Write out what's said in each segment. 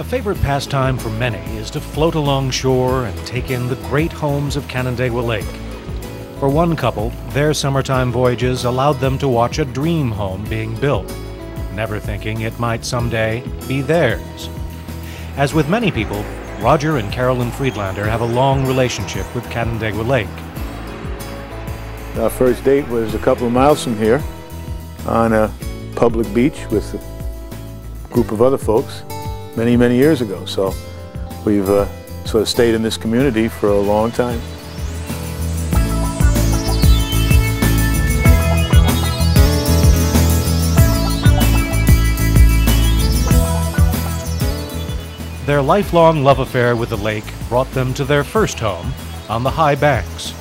favorite pastime for many is to float along shore and take in the great homes of Canandaigua Lake. For one couple, their summertime voyages allowed them to watch a dream home being built, never thinking it might someday be theirs. As with many people, Roger and Carolyn Friedlander have a long relationship with Canandaigua Lake. Our first date was a couple of miles from here on a public beach with a group of other folks many, many years ago. So we've sort of stayed in this community for a long time. Their lifelong love affair with the lake brought them to their first home on the high banks.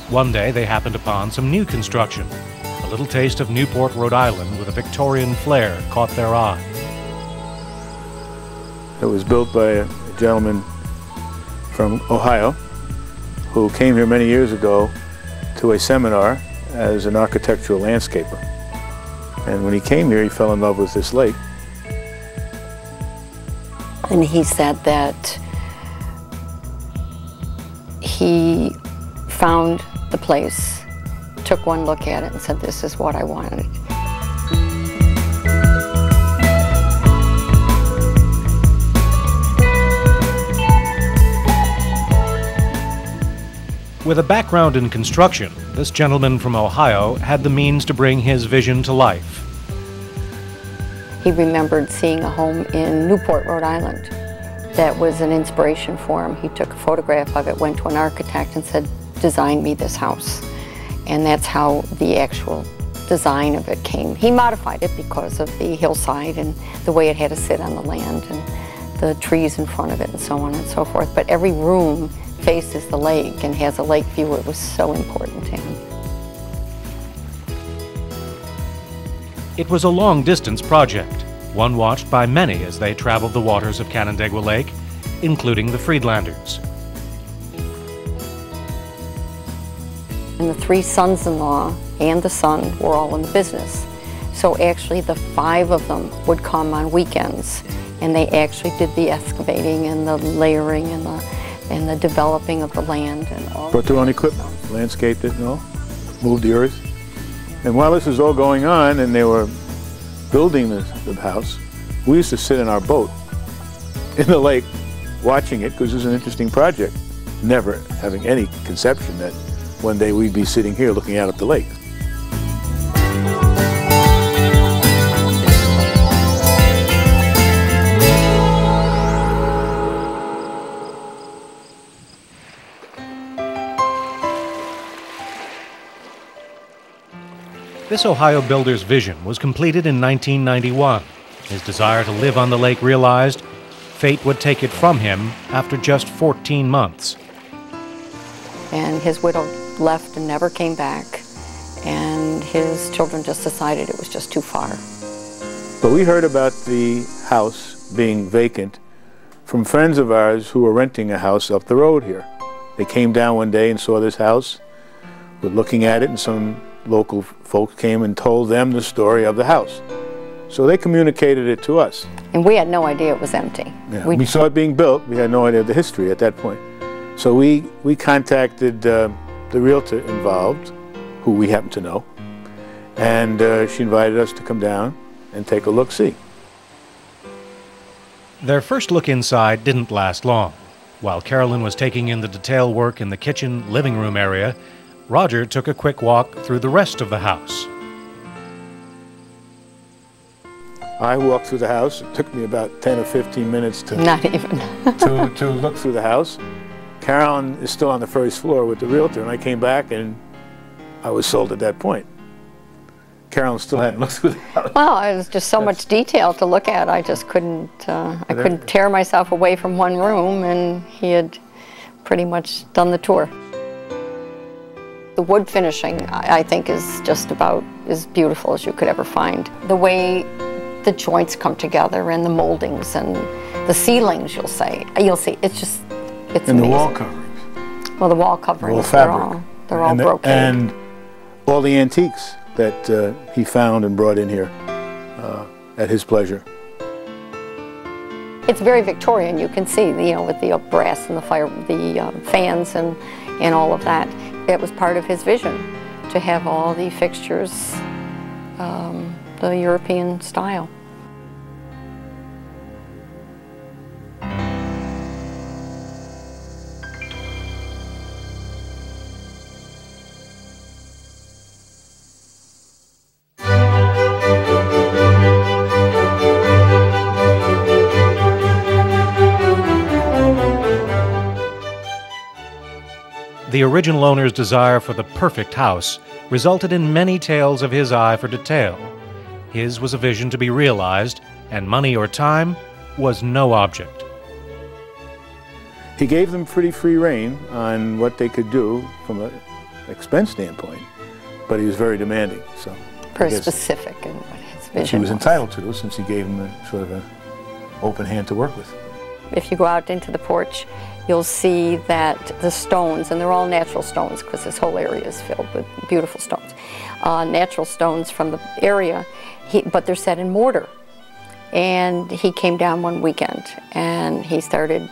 One day they happened upon some new construction. A little taste of Newport, Rhode Island with a Victorian flair caught their eye. It was built by a gentleman from Ohio who came here many years ago to a seminar as an architectural landscaper. And when he came here, he fell in love with this lake. And he said that he found the place, took one look at it and said, "This is what I wanted." With a background in construction, this gentleman from Ohio had the means to bring his vision to life. He remembered seeing a home in Newport, Rhode Island that was an inspiration for him. He took a photograph of it, went to an architect and said, "Design me this house." And that's how the actual design of it came. He modified it because of the hillside and the way it had to sit on the land and the trees in front of it and so on and so forth. But every room faces the lake and has a lake view. It was so important to him. It was a long-distance project, one watched by many as they traveled the waters of Canandaigua Lake, including the Friedlanders. And the three sons-in-law and the son were all in the business. So actually the five of them would come on weekends, and they actually did the excavating and the layering and the developing of the land and all. Brought their own equipment, landscaped it and all, moved the earth. And while this was all going on and they were building the house, we used to sit in our boat in the lake watching it because it was an interesting project, never having any conception that one day we'd be sitting here looking out at the lake. This Ohio builder's vision was completed in 1991. His desire to live on the lake realized, fate would take it from him after just 14 months. And his widow left and never came back, and his children just decided it was just too far. But we heard about the house being vacant from friends of ours who were renting a house up the road here. They came down one day and saw this house, were looking at it, and some local folks came and told them the story of the house. So they communicated it to us. And we had no idea it was empty. Yeah. We saw it being built. We had no idea of the history at that point. So we contacted the realtor involved, who we happen to know, and she invited us to come down and take a look-see. Their first look inside didn't last long. While Carolyn was taking in the detail work in the kitchen, living room area, Roger took a quick walk through the rest of the house. I walked through the house. It took me about 10 or 15 minutes to Not even. to look through the house. Carolyn is still on the first floor with the realtor, and I came back and I was sold at that point. Carolyn still hadn't looked through the house. Well, it was just so much detail to look at. I just couldn't, I couldn't tear myself away from one room, and he had pretty much done the tour. The wood finishing, I think, is just about as beautiful as you could ever find. The way the joints come together and the moldings and the ceilings, you'll see, it's just, it's and amazing. The wall coverings. Well, the wall coverings, fabric. they're all brocade. And all the antiques that he found and brought in here at his pleasure. It's very Victorian, you can see, you know, with the brass and the fire, the fans and all of that. It was part of his vision to have all the fixtures the European style. The original owner's desire for the perfect house resulted in many tales of his eye for detail. His was a vision to be realized, and money or time was no object. He gave them pretty free rein on what they could do from an expense standpoint, but he was very demanding. So very specific in what his vision was. He was entitled to, since he gave him a sort of an open hand to work with. If you go out into the porch, you'll see that the stones, and they're all natural stones because this whole area is filled with beautiful stones, natural stones from the area, but they're set in mortar. And he came down one weekend and he started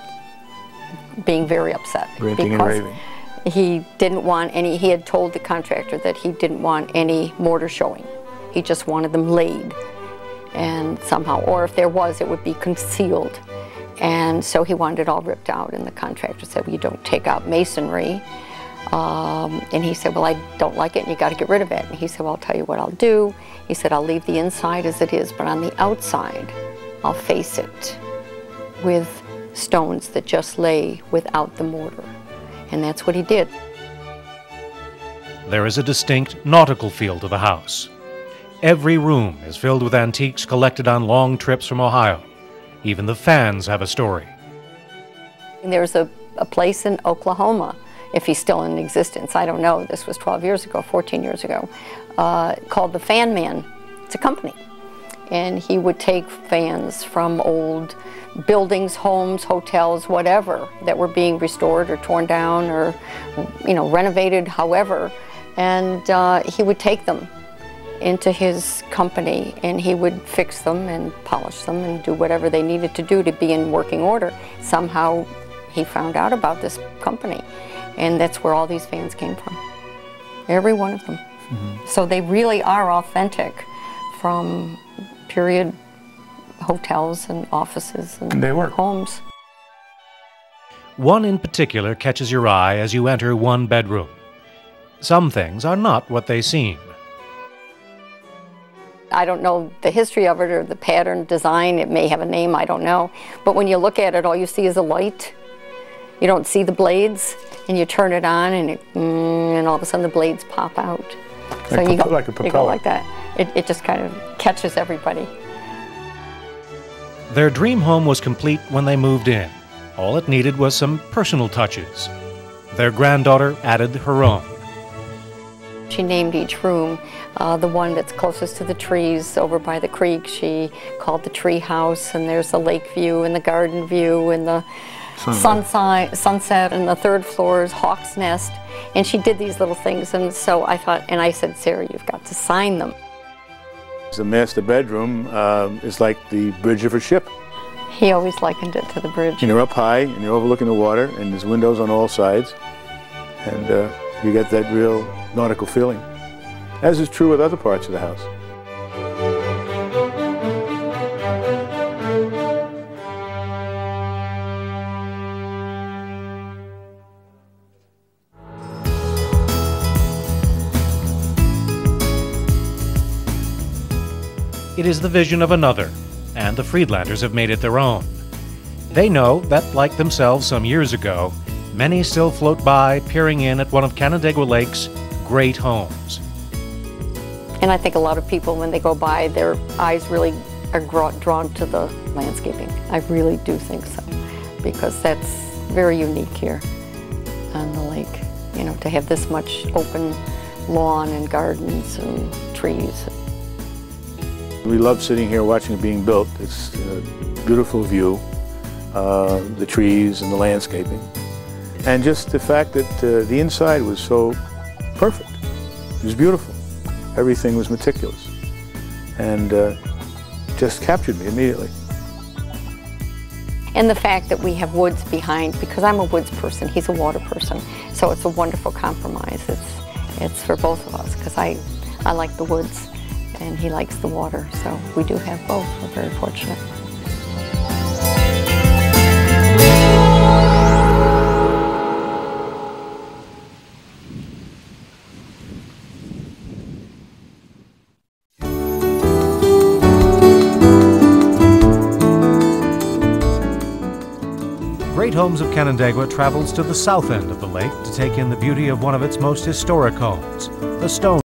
being very upset. Ranting and raving. He didn't want any, he had told the contractor that he didn't want any mortar showing. He just wanted them laid, and somehow, or if there was, it would be concealed. And so he wanted it all ripped out, and the contractor said, well, you don't take out masonry. And he said, well, I don't like it, and you got to get rid of it. And he said, well, I'll tell you what I'll do. He said, I'll leave the inside as it is, but on the outside, I'll face it with stones that just lay without the mortar. And that's what he did. There is a distinct nautical feel to the house. Every room is filled with antiques collected on long trips from Ohio. Even the fans have a story. There's a place in Oklahoma, if he's still in existence, I don't know, this was 12 years ago, 14 years ago, called the Fan Man. It's a company. And he would take fans from old buildings, homes, hotels, whatever, that were being restored or torn down or, you know, renovated, however, and he would take them into his company, and he would fix them and polish them and do whatever they needed to do to be in working order. Somehow he found out about this company, and that's where all these fans came from, every one of them. Mm-hmm. So they really are authentic from period hotels and offices and homes. One in particular catches your eye as you enter one bedroom. Some things are not what they seem. I don't know the history of it or the pattern, design. It may have a name, I don't know. But when you look at it, all you see is a light. You don't see the blades, and you turn it on, and all of a sudden the blades pop out. So you go like a propeller. You go like that. It just kind of catches everybody. Their dream home was complete when they moved in. All it needed was some personal touches. Their granddaughter added her own. She named each room. The one that's closest to the trees over by the creek, she called the tree house, and there's the lake view and the garden view and the sunset, and the third floor is Hawk's Nest. And she did these little things, and so I thought, and I said, Sarah, you've got to sign them. The master bedroom is like the bridge of a ship. He always likened it to the bridge. And you're up high, and you're overlooking the water, and there's windows on all sides, and you get that real nautical feeling, as is true with other parts of the house. It is the vision of another, and the Friedlanders have made it their own. They know that, like themselves some years ago, many still float by, peering in at one of Canandaigua Lake's great homes. And I think a lot of people, when they go by, their eyes really are drawn to the landscaping. I really do think so, because that's very unique here on the lake. You know, to have this much open lawn and gardens and trees. We love sitting here watching it being built. It's a beautiful view, the trees and the landscaping. And just the fact that the inside was so perfect. It was beautiful. Everything was meticulous. And just captured me immediately. And the fact that we have woods behind, because I'm a woods person, he's a water person, so it's a wonderful compromise. It's for both of us, because I like the woods and he likes the water, so we do have both. We're very fortunate. Great Homes of Canandaigua travels to the south end of the lake to take in the beauty of one of its most historic homes, the stone